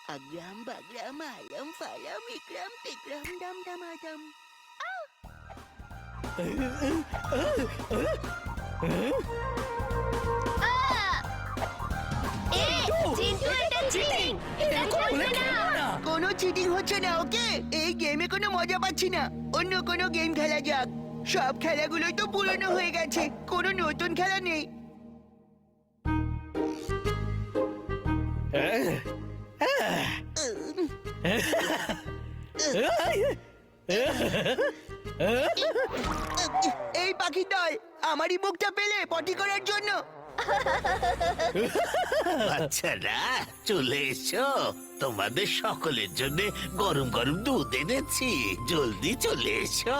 Agram bagram alam falam ikram tikram dam dam adam. কোনো cheating হচ্ছে না, ওকে? এই গেমে কোনো মজা পাচ্ছি না। অন্য কোনো গেম খেলা যাক। সব খেলাগুলোই তো পুরনো হয়ে গেছে, কোনো নতুন খেলা নেই। এই পাখির দল, আমারই মুখটা পেলে পটি করার জন্য। বাচ্চারা চলে এসো, তোমাদের সকলের জন্য গরম গরম দুধ এনেছি, জলদি চলে এসো।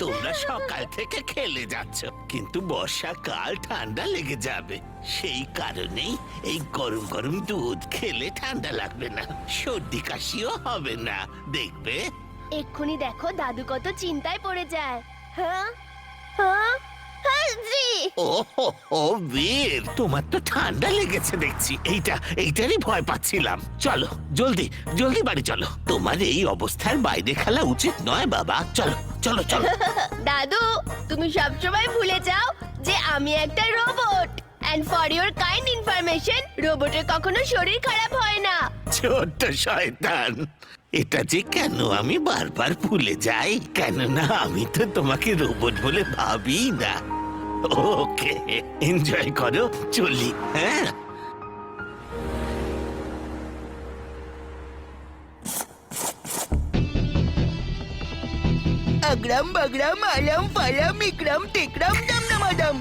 তোমরা সকাল থেকে খেলে যাচ্ছ, কিন্তু বর্ষাকাল ঠান্ডা লেগে যাবে, সেই কারণেই এই গরম গরম দুধ খেলে ঠান্ডা লাগবে না, সর্দি কাশিও হবে না, দেখবে। এক্ষুনি দেখো দাদু কত চিন্তায় পড়ে যায়। হ্যাঁ হ্যাঁ হ্যাঁ জি। ও বীর, তোমার তো ঠান্ডা লেগেছে দেখছি। এইটারই ভয় পাচ্ছিলাম। চলো জলদি জলদি বাড়ি চলো, তোমার এই অবস্থার বাইরে খেলা উচিত নয় বাবা। চলো চলো চলো। দাদু, তুমি সবসময় ভুলে যাও যে আমি একটা robot. And for your kind information, রোবটের কখনো শরীর খারাপ হয় না। ছোট্ট শয়তান, এটা যে কেন আমি বারবার ভুলে যাই, কেননা আমি তো তোমাকে রোবট বলে ভাবি না। ওকে, এনজয় করো, চলি। হ্যাঁ, Agram bagram alam falam ikram tikram dam dam adam.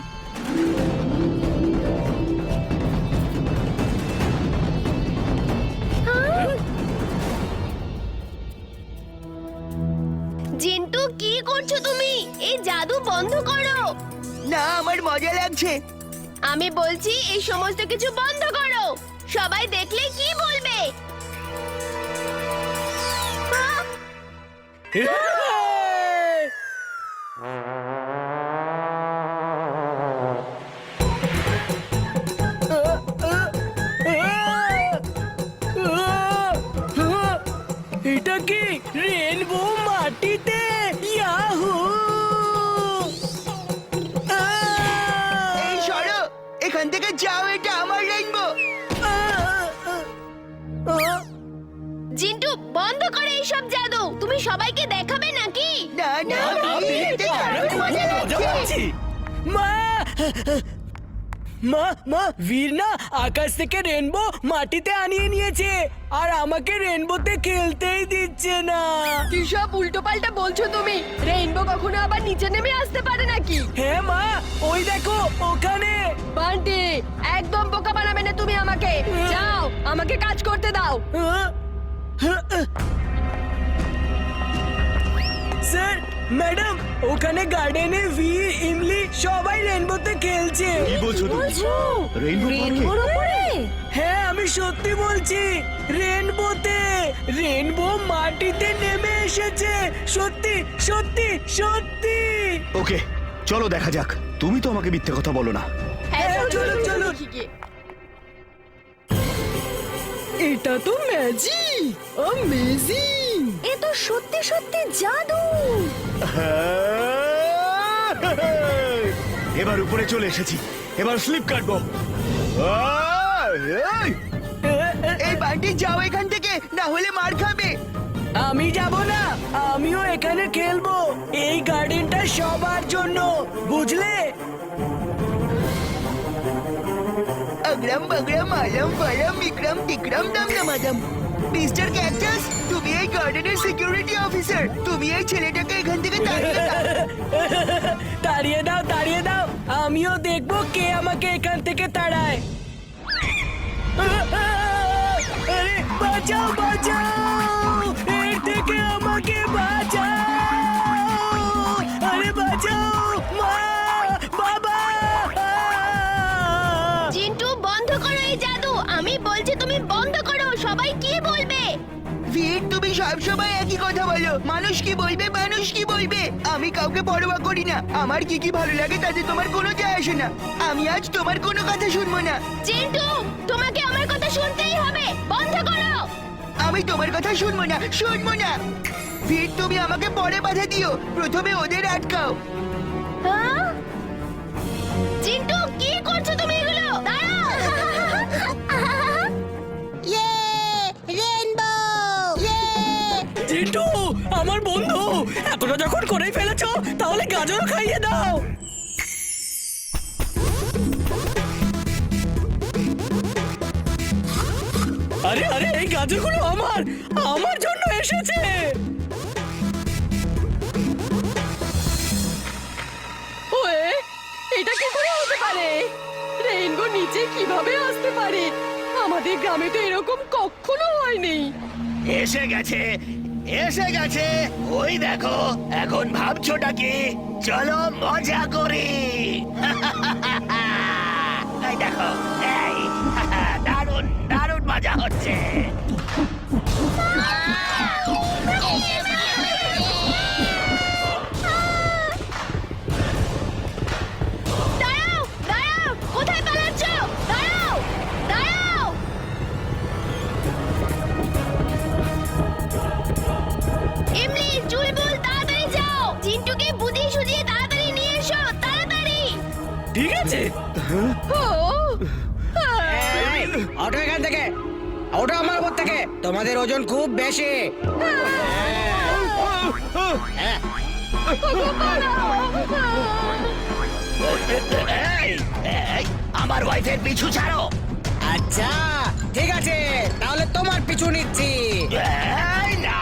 Jintu, কি করছো তুমি? এই জাদু বন্ধ করো। না, আমার মজা লাগছে। আমি বলছি এই সমস্ত কিছু বন্ধ করো। সবাই দেখলে কি বলবে? এটা কি রেনবো মাটিতে? ইয়াহু! এই সরো, এখান থেকে যাও, এটা আমার রেইনবো। জিন্টু, বন্ধ করে এইসব জাদু। তুমি সবাইকে দেখাবে নাকি? না না, এতে দারুণ মজা লাগছে। মা মা মা, বীর না আকাশ থেকে রেনবো মাটিতে আনিয়ে নিয়েছে, আর আমাকে রেনবোতে খেলতেই দিচ্ছে না। কি সব উল্টো পাল্টা বলছো তুমি? রেইনবো কখনো আবার নিচে নেমে আসতে পারে নাকি? হ্যাঁ মা, ওই দেখো ওখানে। বান্টি, একদম বোকা বানাবে না তুমি আমাকে। যাও, আমাকে কাজ করতে দাও। স্যার, ম্যাডাম, ওখানে গার্ডেনে বীর, ইমলি সবাই রেনবোতে খেলছে। কি বলছো তুমি? রেইনবোর উপরে? হ্যাঁ, আমি সত্যি বলছি, রেনবোতে। রেনবো মাটিতে নেমে এসেছে, সত্যি সত্যি সত্যি। ওকে, চলো দেখা যাক। তুমি তো আমাকে মিথ্যে কথা বলো না। হ্যাঁ, চলো, চলো। এটা তো ম্যাজিক, অ্যামেজিং। এ তো সত্যি সত্যি জাদু। এবার উপরে চলে এসেছি, এবার স্লিপ কাটবো। এই বান্টি, যাও এখান থেকে, না হলে মার খাবে। আমি যাব না, আমিও এখানে খেলবো। এই গার্ডেনটা সবার জন্য, বুঝলে? Agram bagram alam falam ikram tikram dam dam adam. Mister cactus, তুমি এই গার্ডেনের সিকিউরিটি অফিসার। তুমি এই ছেলেটাকে এখান থেকে তাড়িয়ে দাও। তাড়িয়ে দাও, তাড়িয়ে দাও, আমিও দেখবো কে আমাকে এখান থেকে তাড়ায়। আরে বাঁচাও, বাঁচাও, এর থেকে আমাকে বাঁচাও। আরে বাঁচাও, মা, বাবা। জিন্টু, বন্ধ করো এই জাদু। আমি বলছি তুমি বন্ধ করো, সবাই কি বলবে? বীর, তুমি সব সবসময় একই কথা বলো, মানুষ কি বলবে, মানুষ কি বলবে। আমি কাউকে পরোয়া করি না, আমার কি কি ভালো লাগে তাতে তোমার কোনো যায় আসে না। আমি আজ তোমার কোনো কথা শুনবো না। চিন্টু, তোমাকে আমার কথা শুনতেই হবে, বন্ধ করো। আমি তোমার কথা শুনবো না, শুনবো না। ভিড়, তুমি আমাকে পরে বাধা দিও, প্রথমে ওদের আটকাও। হ্যাঁ? চিন্টু, কি করছো তুমি এগুলো? দাঁড়াও। জিন্টু, আমার বন্ধু, এতটা যখন করেই ফেলেছো তাহলে গাজর খাইয়ে দাও। আরে আরে, এই গাজরগুলো আমার জন্য এসেছে। ওয়ে, এটা কি করে হতে পারে? রেইনবো নিচে কিভাবে আসতে পারে? আমাদের গ্রামে তো এরকম কখনো হয়নি। এসে গেছে, এসে গেছে। ওই দেখো, এখন ভাবছোটা কি? চলো মজা করি। এই দেখো, এই দারুণ দারুণ মজা হচ্ছে। দাঁড়াও, দাঁড়াও, কোথায় পালাচ্ছ? দাঁড়াও, দাঁড়াও। ইমলি, চুলবুল, তাড়াতাড়ি যাও। চিন্টুকে বুদ্ধি সুঝিয়ে তাড়াতাড়ি নিয়ে এসো, তাড়াতাড়ি। ঠিক আছে। ও, ওঠো এখান থেকে, ওঠো আমার উপর থেকে। তোমাদের ওজন খুব বেশি। এই, এই, আমার ওয়াইফের পিছু ছাড়ো। আচ্ছা ঠিক আছে, তাহলে তোমার পিছু নিচ্ছি। এই, না।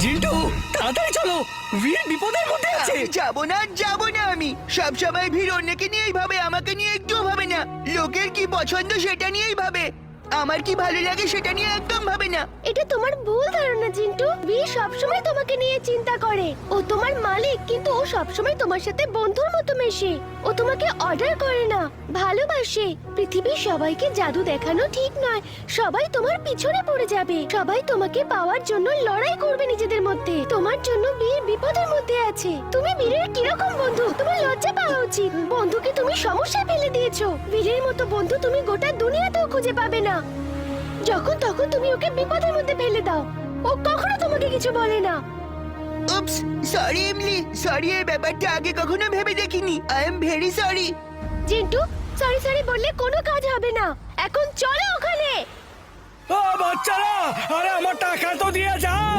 জিন্টু, তাড়াতাড়ি চলো, বীর বিপদের মধ্যে আছে। যাবো না, যাবো না। আমি সব সময় ভিড় অন্যকে নিয়েই ভাবে, আমাকে নিয়ে একটুও ভাবে না। লোকের কি পছন্দ সেটা নিয়েই ভাবে, আমার কি ভালো লাগে সেটা নিয়ে একদম ভাবে না। এটা তোমার ভুল ধারণা চিন্টু। বি সবসময় তোমাকে নিয়ে চিন্তা করে। ও তোমার মালিক, কিন্তু ও সবসময় তোমার সাথে বন্ধুর মতো মেশে। ও তোমাকে অর্ডার করে না, ভালোবাসে। পৃথিবীর সবাইকে জাদু দেখানো ঠিক নয়। সবাই তোমার পিছনে পড়ে যাবে, সবাই তোমাকে পাওয়ার জন্য লড়াই করবে নিজেদের মধ্যে। তোমার জন্য বীর বিপদের মধ্যে আছে। তুমি বীরের কিরকম বন্ধু? তোমার লজ্জা পাওয়া উচিত। বন্ধুকে তুমি সমস্যায় ফেলে দিয়েছো। বীরের মতো বন্ধু তুমি গোটা দুনিয়াতেও খুঁজে পাবে না। যখন তখন তুমি ওকে বিপদের মধ্যে ফেলে দাও। ও কখনো তোমাকে কিছু বলে না। উপস, সরি এমলি, সরি। এই ব্যাপারটা আগে কখনো ভেবে দেখিনি। I am very sorry. Jintu, sorry sorry বললে কোনো কাজ হবে না। এখন চলো ওখানে। ও বাচ্চারা, আরে আমার টাকা তো দিয়ে যাও।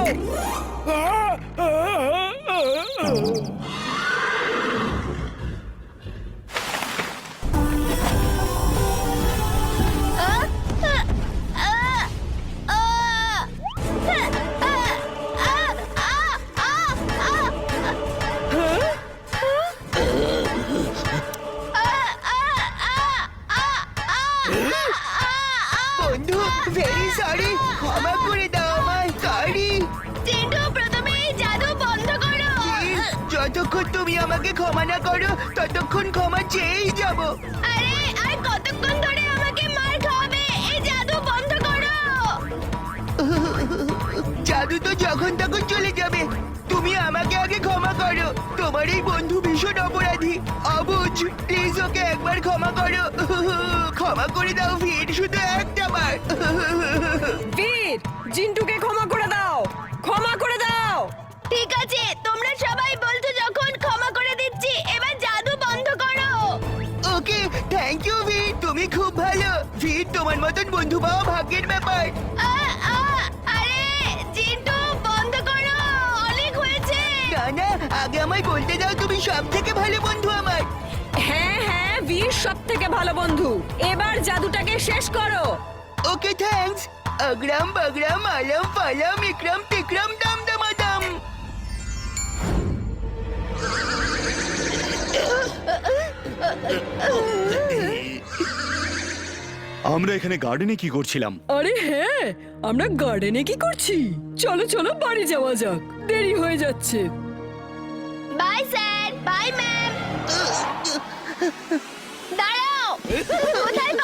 বন্ধু, ভেরি সরি, ক্ষমা করে দাও আমায়। সরি। জিন্টু, প্রথমে এই জাদু বন্ধ করো। যতক্ষণ তুমি আমাকে ক্ষমা না করো ততক্ষণ ক্ষমা চেয়েই যাব। আরে, আর কতক্ষণ ধরে আমাকে মার খাওয়াবে? এই জাদু বন্ধ করো। জাদু তো যখন তখন চলে যাবে। তুমি আমাকে আগে ক্ষমা করো। তোমার এই বন্ধু ভীষণ অপরাধী, অবুঝ। প্লিজ ওকে একবার ক্ষমা করো। ক্ষমা করে দাও ভিড়, শুধু একটা বার। বীর, জিন্টুকে ক্ষমা করে দাও, ক্ষমা করে দাও। ঠিক আছে, তোমরা সবাই বলছো যখন, ক্ষমা করে দিচ্ছি। এবার জাদু বন্ধ করো। ওকে, থ্যাংক ইউ ভিড়, তুমি খুব ভালো। ভিড়, তোমার মতন বন্ধু পাওয়া ভাগ্যের ব্যাপার। আরে জিন্টু, বন্ধ করো, অনেক হয়েছে। না না, আগে আমায় বলতে দাও, তুমি সব থেকে ভালো বন্ধু আমার। হ্যাঁ হ্যাঁ, বীর সব থেকে ভালো বন্ধু। এবার জাদুটাকে শেষ করো। ওকে, থ্যাঙ্কস। अग्राम बग्राम आलम फालम इकराम तिकराम दम दमादम। আমরা এখানে গার্ডেনে কি করছিলাম? আরে হ্যাঁ, আমরা গার্ডেনে কি করছি? চলো চলো বাড়ি যাওয়া যাক, দেরি হয়ে যাচ্ছে। Bye sir, bye ma'am. দাঁড়াও, কোথায়